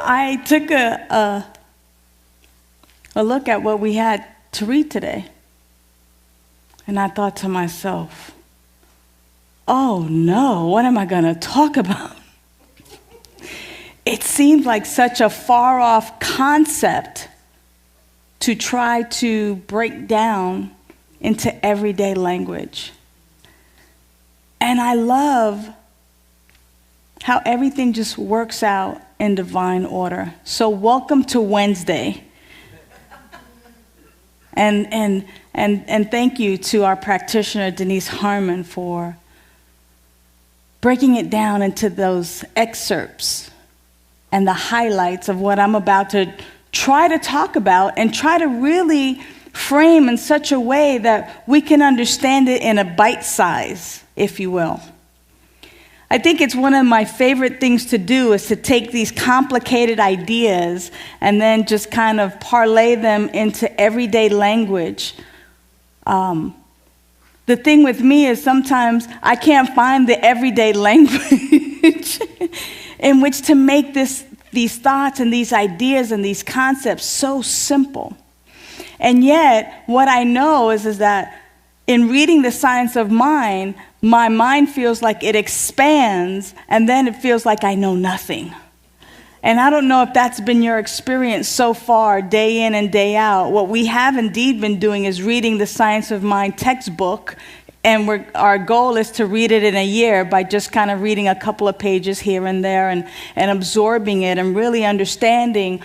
I took a look at what we had to read today, and I thought to myself, oh no, what am I going to talk about? It seemed like such a far-off concept to try to break down into everyday language. And I love how everything just works out in divine order. So welcome to Wednesday. And thank you to our practitioner, Denise Harmon, for breaking it down into those excerpts and the highlights of what I'm about to try to talk about and try to really frame in such a way that we can understand it in a bite size, if you will. I think it's one of my favorite things to do is to take these complicated ideas and then just kind of parlay them into everyday language. The thing with me is sometimes I can't find the everyday language in which to make these thoughts and these ideas and these concepts so simple. And yet, what I know is that in reading The Science of Mind, my mind feels like it expands, and then it feels like I know nothing. And I don't know if that's been your experience so far, day in and day out. What we have indeed been doing is reading the Science of Mind textbook, and our goal is to read it in a year by just kind of reading a couple of pages here and there and absorbing it and really understanding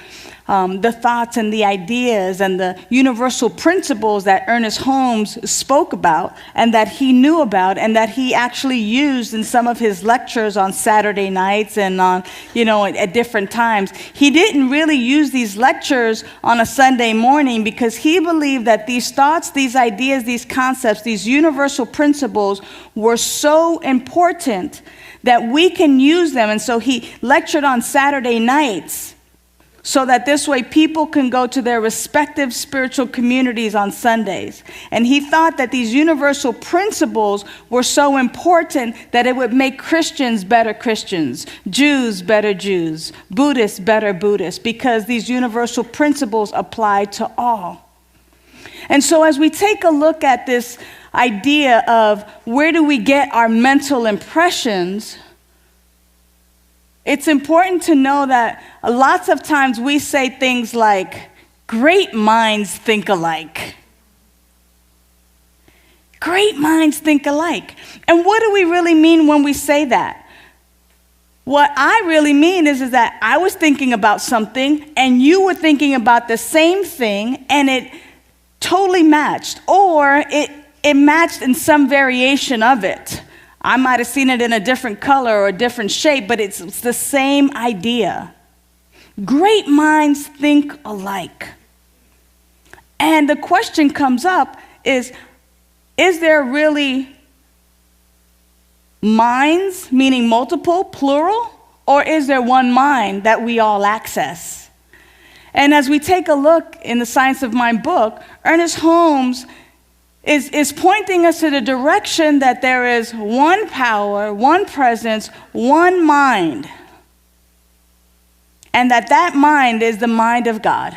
the thoughts and the ideas and the universal principles that Ernest Holmes spoke about and that he knew about and that he actually used in some of his lectures on Saturday nights and on, at different times. He didn't really use these lectures on a Sunday morning because he believed that these thoughts, these ideas, these concepts, these universal principles were so important that we can use them. And so he lectured on Saturday nights, so that this way people can go to their respective spiritual communities on Sundays. And he thought that these universal principles were so important that it would make Christians better Christians, Jews better Jews, Buddhists better Buddhists, because these universal principles apply to all. And so as we take a look at this idea of where do we get our mental impressions, it's important to know that lots of times we say things like, great minds think alike. Great minds think alike. And what do we really mean when we say that? What I really mean is that I was thinking about something and you were thinking about the same thing and it totally matched, or it matched in some variation of it. I might have seen it in a different color or a different shape, but it's the same idea. Great minds think alike. And the question comes up is there really minds, meaning multiple, plural, or is there one mind that we all access? And as we take a look in the Science of Mind book, Ernest Holmes is pointing us to the direction that there is one power, one presence, one mind. And that mind is the mind of God.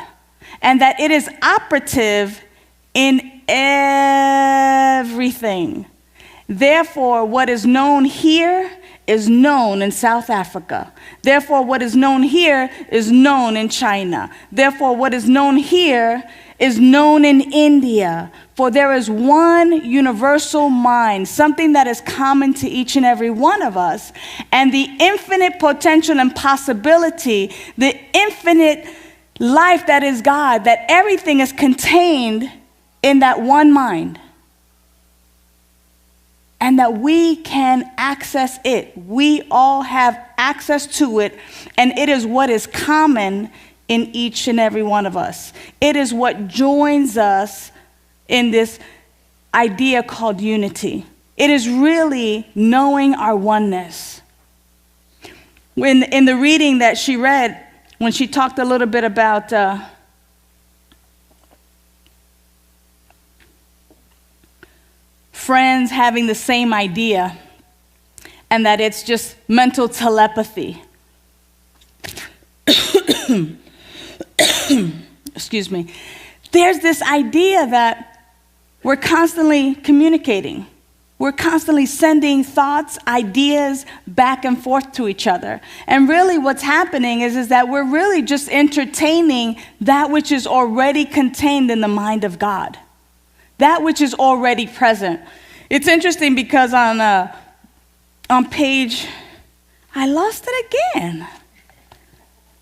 And that it is operative in everything. Therefore, what is known here is known in South Africa. Therefore, what is known here is known in China. Therefore, what is known here is known in India. For there is one universal mind, something that is common to each and every one of us, and the infinite potential and possibility, the infinite life that is God, that everything is contained in that one mind. And that we can access it. We all have access to it, and it is what is common in each and every one of us. It is what joins us in this idea called unity. It is really knowing our oneness. In the reading that she read, when she talked a little bit about friends having the same idea and that it's just mental telepathy. there's this idea that we're constantly communicating. We're constantly sending thoughts, ideas back and forth to each other. And really what's happening is that we're really just entertaining that which is already contained in the mind of God, that which is already present. It's interesting because on page, I lost it again.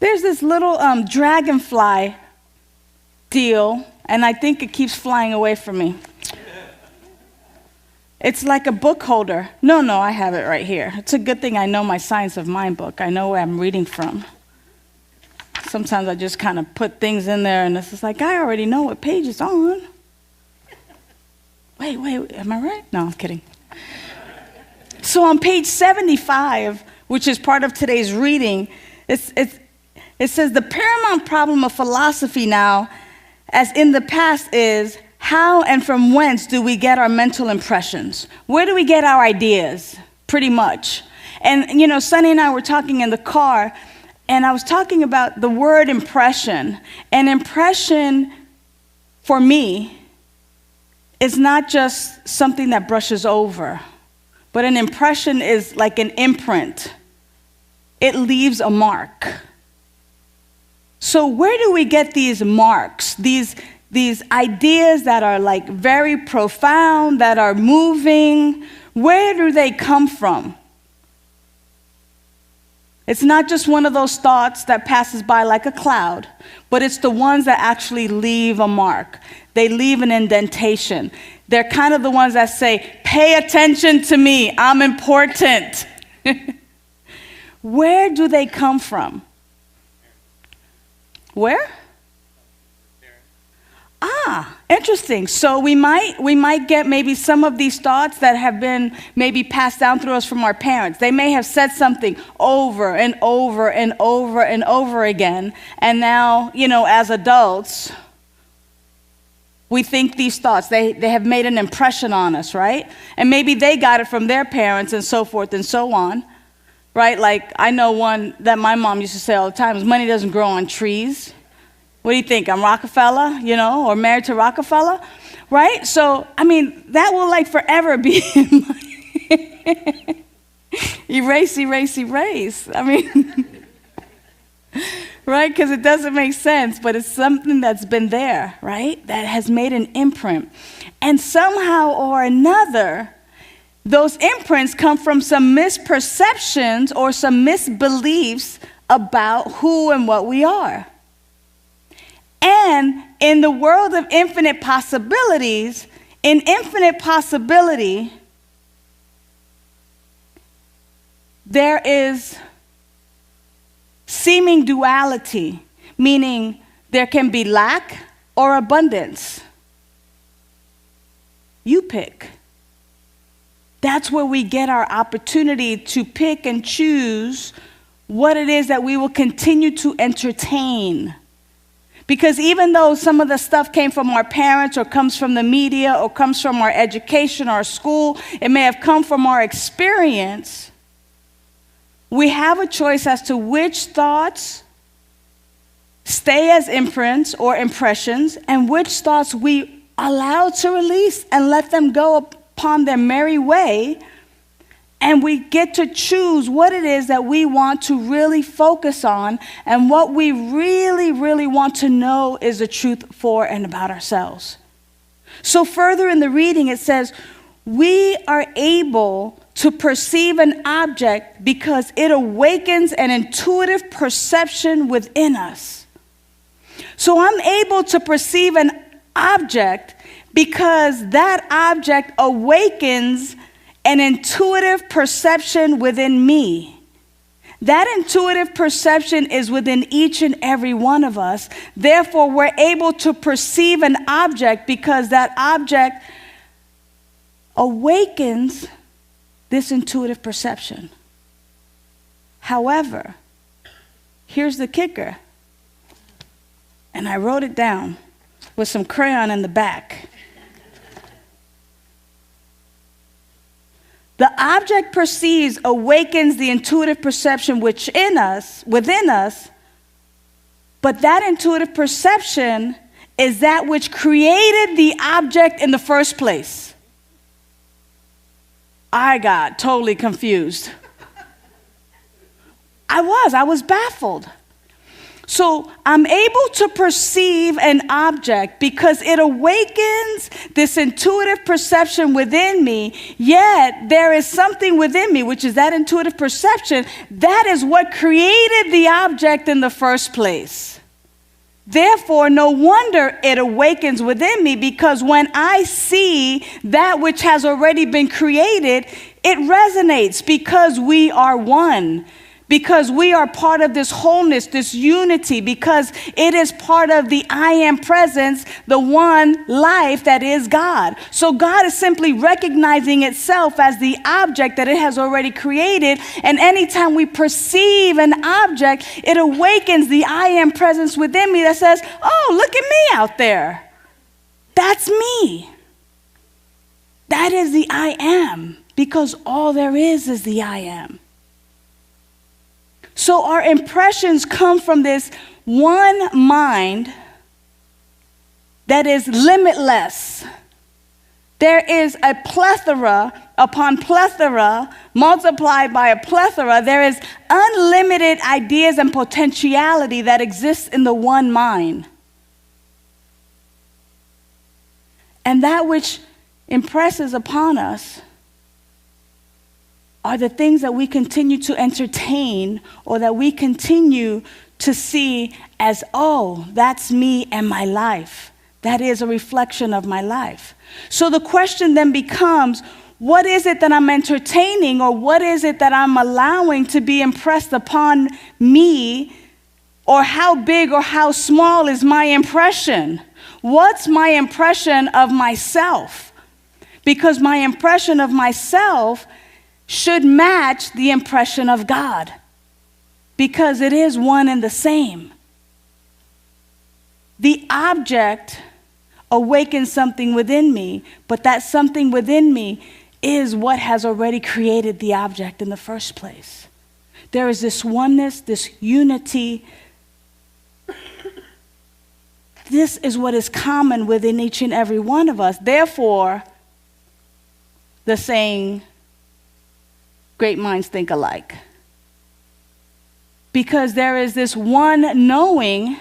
There's this little dragonfly deal, and I think it keeps flying away from me. It's like a book holder. No, I have it right here. It's a good thing I know my Science of Mind book. I know where I'm reading from. Sometimes I just kind of put things in there, and it's just like, I already know what page it's on. Wait, am I right? No, I'm kidding. So on page 75, which is part of today's reading, it says, the paramount problem of philosophy now, as in the past, is how and from whence do we get our mental impressions? Where do we get our ideas? Pretty much. And, Sonny and I were talking in the car, and I was talking about the word impression. And impression, for me, is not just something that brushes over, but an impression is like an imprint. It leaves a mark. So where do we get these marks, these ideas that are like very profound, that are moving? Where do they come from? It's not just one of those thoughts that passes by like a cloud, but it's the ones that actually leave a mark. They leave an indentation. They're kind of the ones that say, pay attention to me, I'm important. Where do they come from? Where? Interesting. So we might get maybe some of these thoughts that have been maybe passed down through us from our parents. They may have said something over and over and over and over again. And now, as adults, we think these thoughts, they have made an impression on us, right? And maybe they got it from their parents and so forth and so on, right? Like I know one that my mom used to say all the time is money doesn't grow on trees. What do you think? I'm Rockefeller, or married to Rockefeller, right? So, that will like forever be in my erase. Right? Because it doesn't make sense, but it's something that's been there, right? That has made an imprint. And somehow or another, those imprints come from some misperceptions or some misbeliefs about who and what we are. And in the world of infinite possibilities, in infinite possibility, there is seeming duality, meaning there can be lack or abundance. You pick. That's where we get our opportunity to pick and choose what it is that we will continue to entertain. Because even though some of the stuff came from our parents or comes from the media or comes from our education or our school, it may have come from our experience, we have a choice as to which thoughts stay as imprints or impressions and which thoughts we allow to release and let them go upon their merry way. And we get to choose what it is that we want to really focus on and what we really, really want to know is the truth for and about ourselves. So further in the reading, it says, we are able to perceive an object because it awakens an intuitive perception within us. So I'm able to perceive an object because that object awakens an intuitive perception within me. That intuitive perception is within each and every one of us. Therefore, we're able to perceive an object because that object awakens this intuitive perception. However, here's the kicker. And I wrote it down with some crayon in the back. The object perceives awakens the intuitive perception within us, But that intuitive perception is that which created the object in the first place. I got totally confused. I was baffled. So I'm able to perceive an object because it awakens this intuitive perception within me, yet there is something within me, which is that intuitive perception, that is what created the object in the first place. Therefore, no wonder it awakens within me, because when I see that which has already been created, it resonates because we are one. Because we are part of this wholeness, this unity, because it is part of the I am presence, the one life that is God. So God is simply recognizing itself as the object that it has already created. And anytime we perceive an object, it awakens the I am presence within me that says, oh, look at me out there. That's me. That is the I am, because all there is the I am. So our impressions come from this one mind that is limitless. There is a plethora upon plethora multiplied by a plethora. There is unlimited ideas and potentiality that exists in the one mind. And that which impresses upon us are the things that we continue to entertain, or that we continue to see as, oh, that's me and my life. That is a reflection of my life. So the question then becomes, what is it that I'm entertaining, or what is it that I'm allowing to be impressed upon me, or how big or how small is my impression? What's my impression of myself? Because my impression of myself should match the impression of God, because it is one and the same. The object awakens something within me, but that something within me is what has already created the object in the first place. There is this oneness, this unity. This is what is common within each and every one of us. Therefore, the saying, great minds think alike. Because there is this one knowing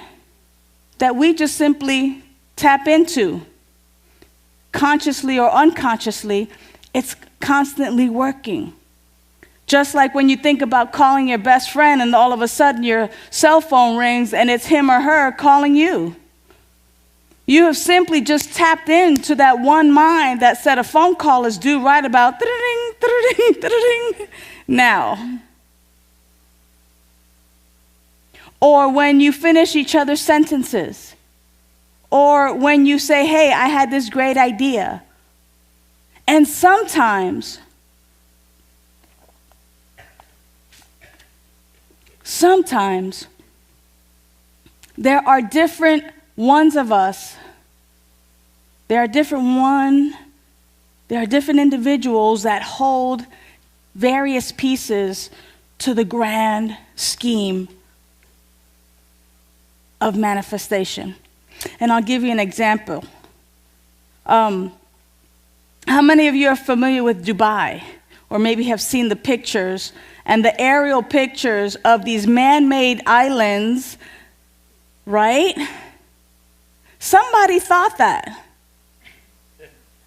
that we just simply tap into. Consciously or unconsciously, it's constantly working. Just like when you think about calling your best friend and all of a sudden your cell phone rings and it's him or her calling you. You have simply just tapped into that one mind that said a phone call is due right about now. Or when you finish each other's sentences. Or when you say, hey, I had this great idea. And sometimes there are different ones of us. There are different individuals that hold various pieces to the grand scheme of manifestation. And I'll give you an example. How many of you are familiar with Dubai? Or maybe have seen the pictures and the aerial pictures of these man-made islands, right? Somebody thought that.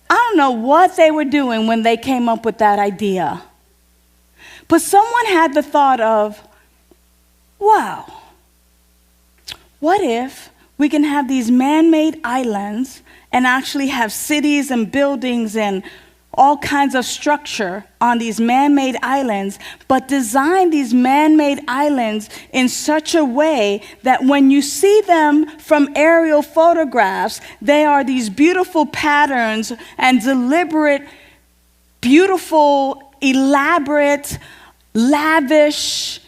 I don't know what they were doing when they came up with that idea. But someone had the thought of, wow, what if we can have these man-made islands and actually have cities and buildings and all kinds of structure on these man-made islands, but design these man-made islands in such a way that when you see them from aerial photographs, they are these beautiful patterns and deliberate, beautiful, elaborate, lavish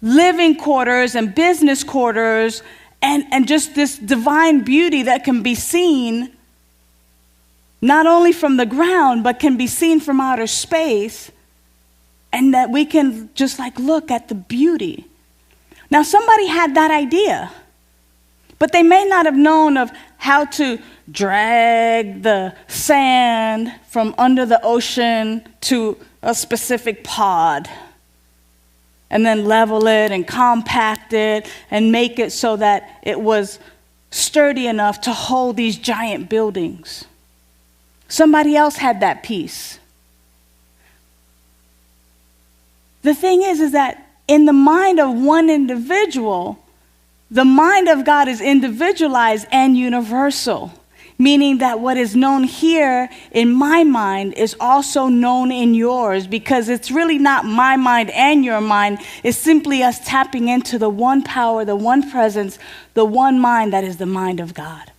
living quarters and business quarters, and just this divine beauty that can be seen not only from the ground, but can be seen from outer space, and that we can just like look at the beauty. Now, somebody had that idea, But they may not have known of how to drag the sand from under the ocean to a specific pod and then level it and compact it and make it so that it was sturdy enough to hold these giant buildings. Somebody else had that piece. The thing is that in the mind of one individual, the mind of God is individualized and universal, meaning that what is known here in my mind is also known in yours, because it's really not my mind and your mind. It's simply us tapping into the one power, the one presence, the one mind that is the mind of God.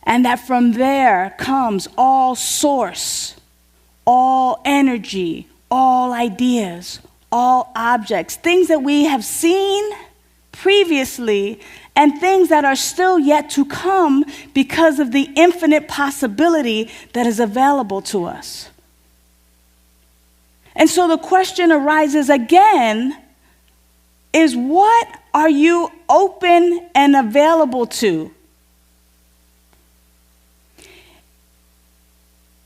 And that from there comes all source, all energy, all ideas, all objects, things that we have seen previously and things that are still yet to come because of the infinite possibility that is available to us. And so the question arises again is, what are you open and available to?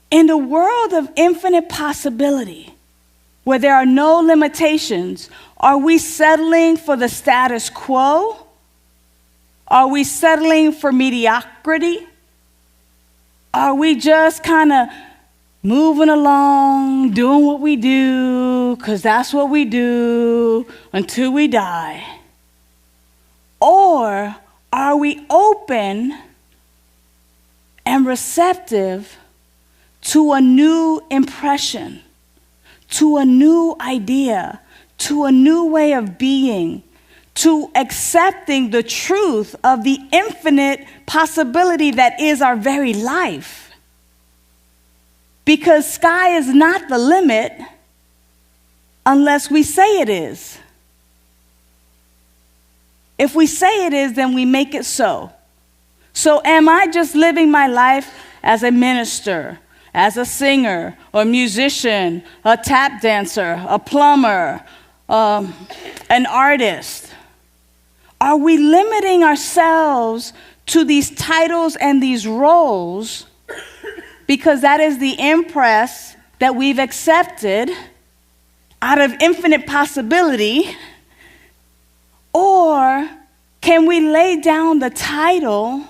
In the world of infinite possibility, where there are no limitations, are we settling for the status quo? Are we settling for mediocrity? Are we just kind of moving along, doing what we do, because that's what we do until we die? Or are we open and receptive to a new impression, to a new idea, to a new way of being, to accepting the truth of the infinite possibility that is our very life? Because sky is not the limit unless we say it is. If we say it is, then we make it so. So am I just living my life as a minister, as a singer, or musician, a tap dancer, a plumber, an artist? Are we limiting ourselves to these titles and these roles because that is the impress that we've accepted out of infinite possibility? Or can we lay down the title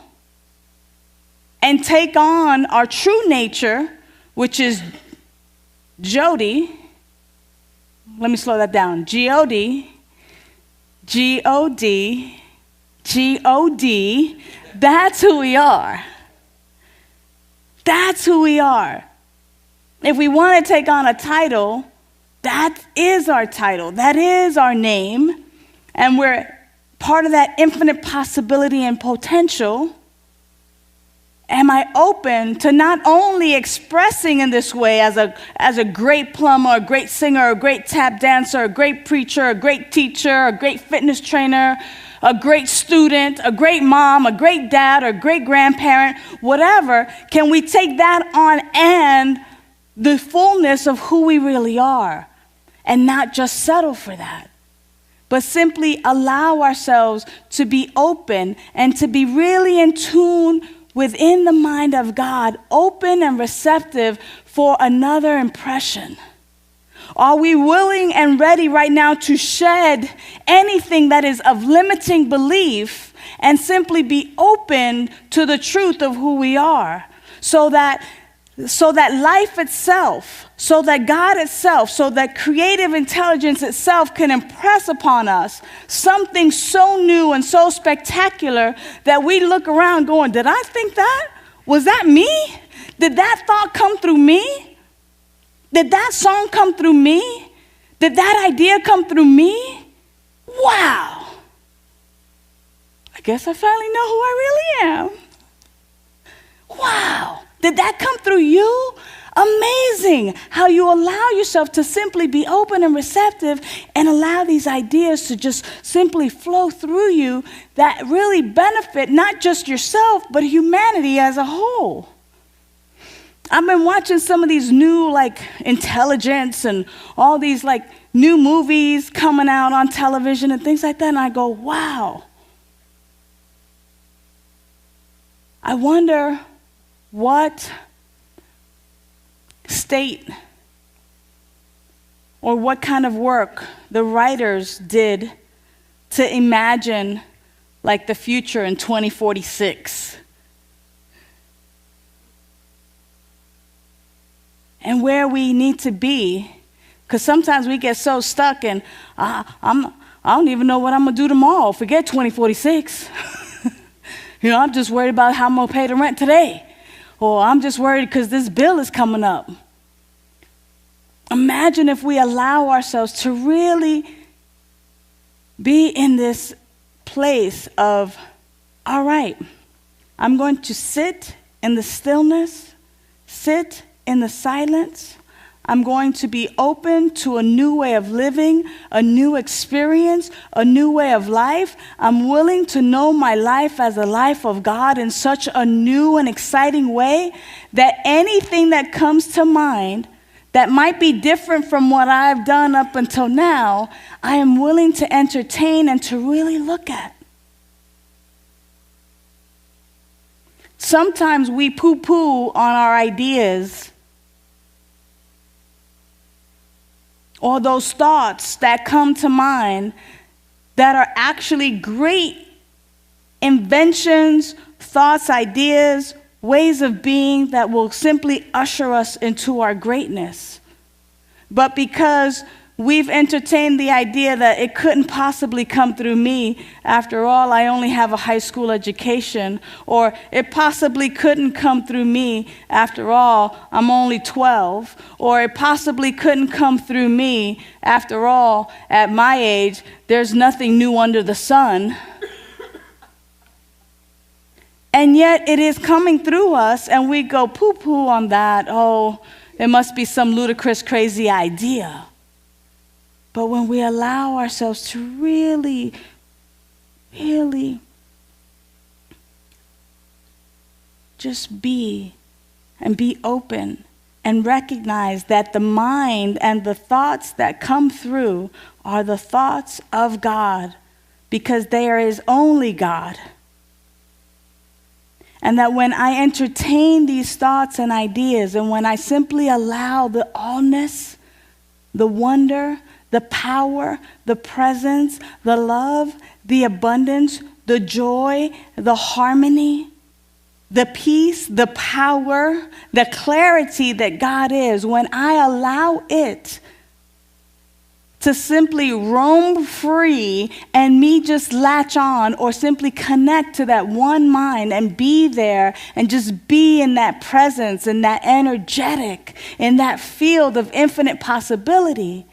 and take on our true nature, which is Jody? Let me slow that down. G-O-D, G-O-D, G-O-D. That's who we are. That's who we are. If we want to take on a title, that is our title. That is our name. And we're part of that infinite possibility and potential. Am I open to not only expressing in this way as a great plumber, a great singer, a great tap dancer, a great preacher, a great teacher, a great fitness trainer, a great student, a great mom, a great dad, a great grandparent, whatever? Can we take that on and the fullness of who we really are and not just settle for that, but simply allow ourselves to be open and to be really in tune within the mind of God, open and receptive for another impression? Are we willing and ready right now to shed anything that is of limiting belief and simply be open to the truth of who we are, so that life itself, so that God itself, so that creative intelligence itself can impress upon us something so new and so spectacular that we look around going, did I think that? Was that me? Did that thought come through me? Did that song come through me? Did that idea come through me? Wow. I guess I finally know who I really am. Wow. Did that come through you? Amazing how you allow yourself to simply be open and receptive and allow these ideas to just simply flow through you that really benefit not just yourself, but humanity as a whole. I've been watching some of these new intelligence and all these new movies coming out on television and things like that, and I go, wow. I wonder what state or what kind of work the writers did to imagine like the future in 2046. And where we need to be, because sometimes we get so stuck in, I don't even know what I'm going to do tomorrow. Forget 2046. I'm just worried about how I'm going to pay the rent today. Or I'm just worried because this bill is coming up. Imagine if we allow ourselves to really be in this place of, all right, I'm going to sit in the stillness, sit in the silence. I'm going to be open to a new way of living, a new experience, a new way of life. I'm willing to know my life as a life of God in such a new and exciting way that anything that comes to mind that might be different from what I've done up until now, I am willing to entertain and to really look at. Sometimes we poo-poo on our ideas or those thoughts that come to mind that are actually great inventions, thoughts, ideas, ways of being that will simply usher us into our greatness. But because we've entertained the idea that it couldn't possibly come through me, after all, I only have a high school education, or it possibly couldn't come through me, after all, I'm only 12, or it possibly couldn't come through me, after all, at my age, there's nothing new under the sun. And yet it is coming through us, and we go poo-poo on that. Oh, it must be some ludicrous, crazy idea. But when we allow ourselves to really, really just be and be open and recognize that the mind and the thoughts that come through are the thoughts of God, because there is only God. And that when I entertain these thoughts and ideas, and when I simply allow the allness, the wonder, the power, the presence, the love, the abundance, the joy, the harmony, the peace, the power, the clarity that God is, when I allow it to simply roam free and me just latch on or simply connect to that one mind and be there and just be in that presence and that energetic, in that field of infinite possibility,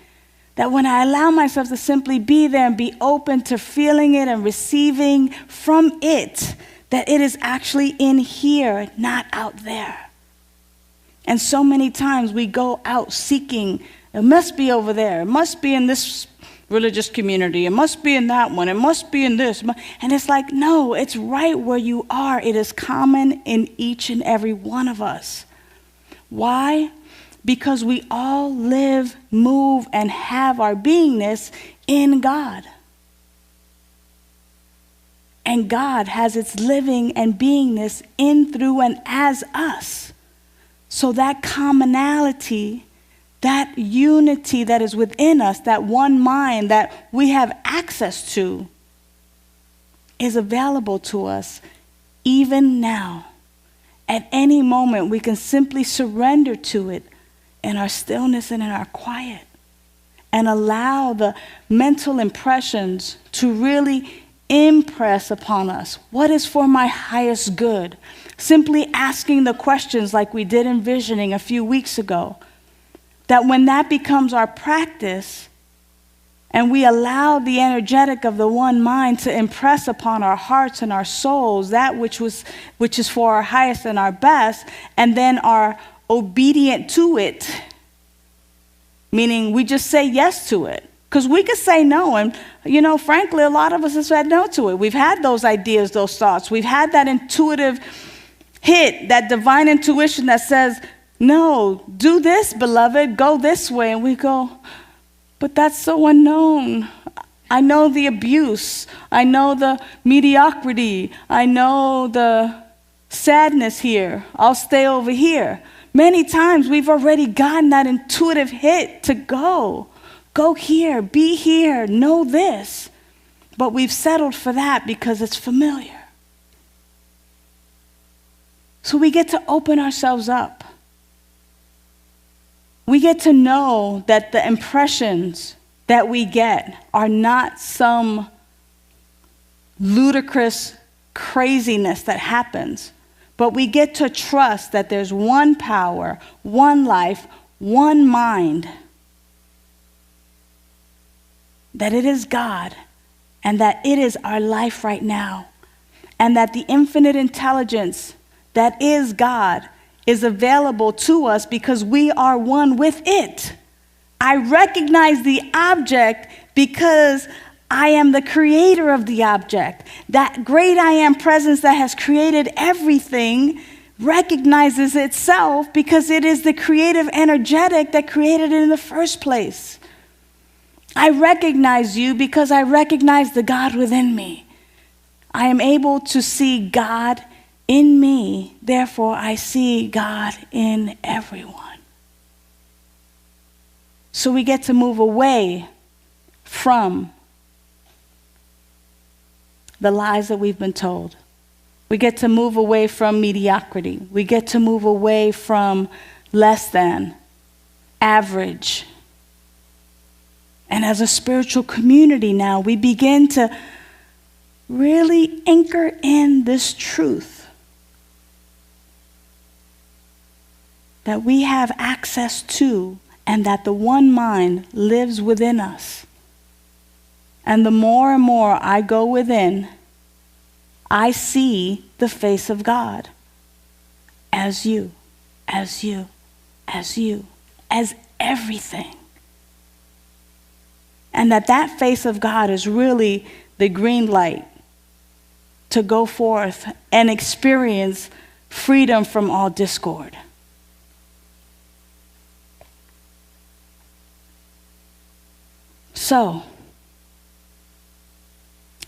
that when I allow myself to simply be there and be open to feeling it and receiving from it, that it is actually in here, not out there. And so many times we go out seeking, it must be over there, it must be in this religious community, it must be in that one, it must be in this. And it's like, no, it's right where you are. It is common in each and every one of us. Why? Because we all live, move, and have our beingness in God. And God has its living and beingness in, through, and as us. So that commonality, that unity that is within us, that one mind that we have access to, is available to us even now. At any moment, we can simply surrender to it in our stillness and in our quiet, and allow the mental impressions to really impress upon us. What is for my highest good? Simply asking the questions like we did in visioning a few weeks ago. That when that becomes our practice, and we allow the energetic of the one mind to impress upon our hearts and our souls that which is for our highest and our best, and then are obedient to it, meaning we just say yes to it. Because we could say no, and frankly, a lot of us have said no to it. We've had those ideas, those thoughts. We've had that intuitive hit, that divine intuition that says, no, do this, beloved, go this way. And we go, but that's so unknown. I know the abuse. I know the mediocrity. I know the Sadness here, I'll stay over here. Many times we've already gotten that intuitive hit to go here, be here, know this. But we've settled for that because it's familiar. So we get to open ourselves up. We get to know that the impressions that we get are not some ludicrous craziness that happens, but we get to trust that there's one power, one life, one mind, that it is God, and that it is our life right now, and that the infinite intelligence that is God is available to us because we are one with it. I recognize the object because I am the creator of the object. That great I am presence that has created everything recognizes itself because it is the creative energetic that created it in the first place. I recognize you because I recognize the God within me. I am able to see God in me, therefore I see God in everyone. So we get to move away from the lies that we've been told. We get to move away from mediocrity. We get to move away from less than, average. And as a spiritual community now, we begin to really anchor in this truth that we have access to, and that the one mind lives within us. And the more and more I go within, I see the face of God as you, as you, as you, as everything. And that face of God is really the green light to go forth and experience freedom from all discord. So,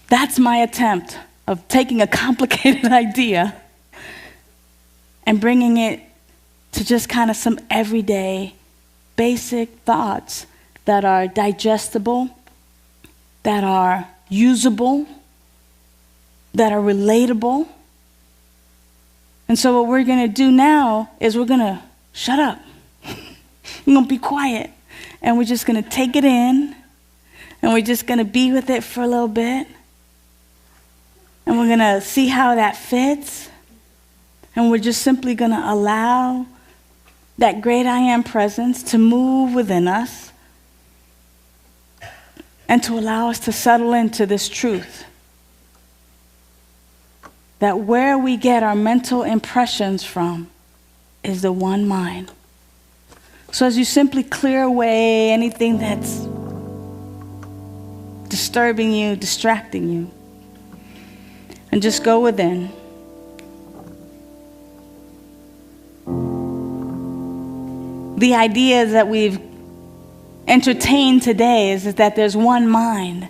that's my attempt of taking a complicated idea and bringing it to just kind of some everyday, basic thoughts that are digestible, that are usable, that are relatable. And so what we're going to do now is we're going to shut up. We're going to be quiet. And we're just going to take it in. And we're just going to be with it for a little bit. And we're going to see how that fits. And we're just simply going to allow that great I am presence to move within us and to allow us to settle into this truth that where we get our mental impressions from is the one mind. So as you simply clear away anything that's disturbing you, distracting you, and just go within. The idea that we've entertained today is that there's one mind,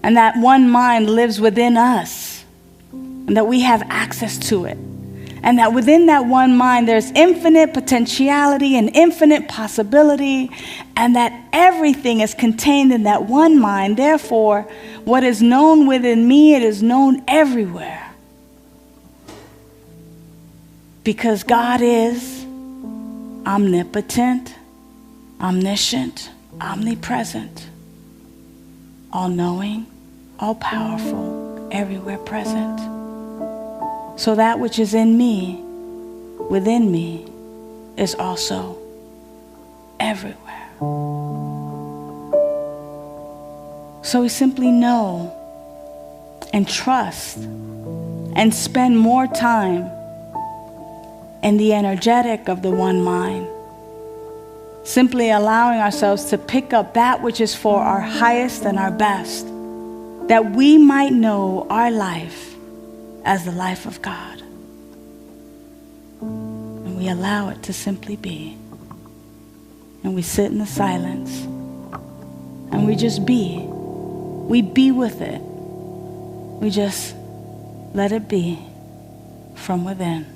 and that one mind lives within us, and that we have access to it. And that within that one mind, there's infinite potentiality and infinite possibility, and that everything is contained in that one mind. Therefore, what is known within me, it is known everywhere. Because God is omnipotent, omniscient, omnipresent, all-knowing, all-powerful, everywhere present. So that which is in me, within me, is also everywhere. So we simply know and trust and spend more time in the energetic of the one mind, simply allowing ourselves to pick up that which is for our highest and our best, that we might know our life as the life of God. And we allow it to simply be. And we sit in the silence. And we just be. We be with it. We just let it be from within.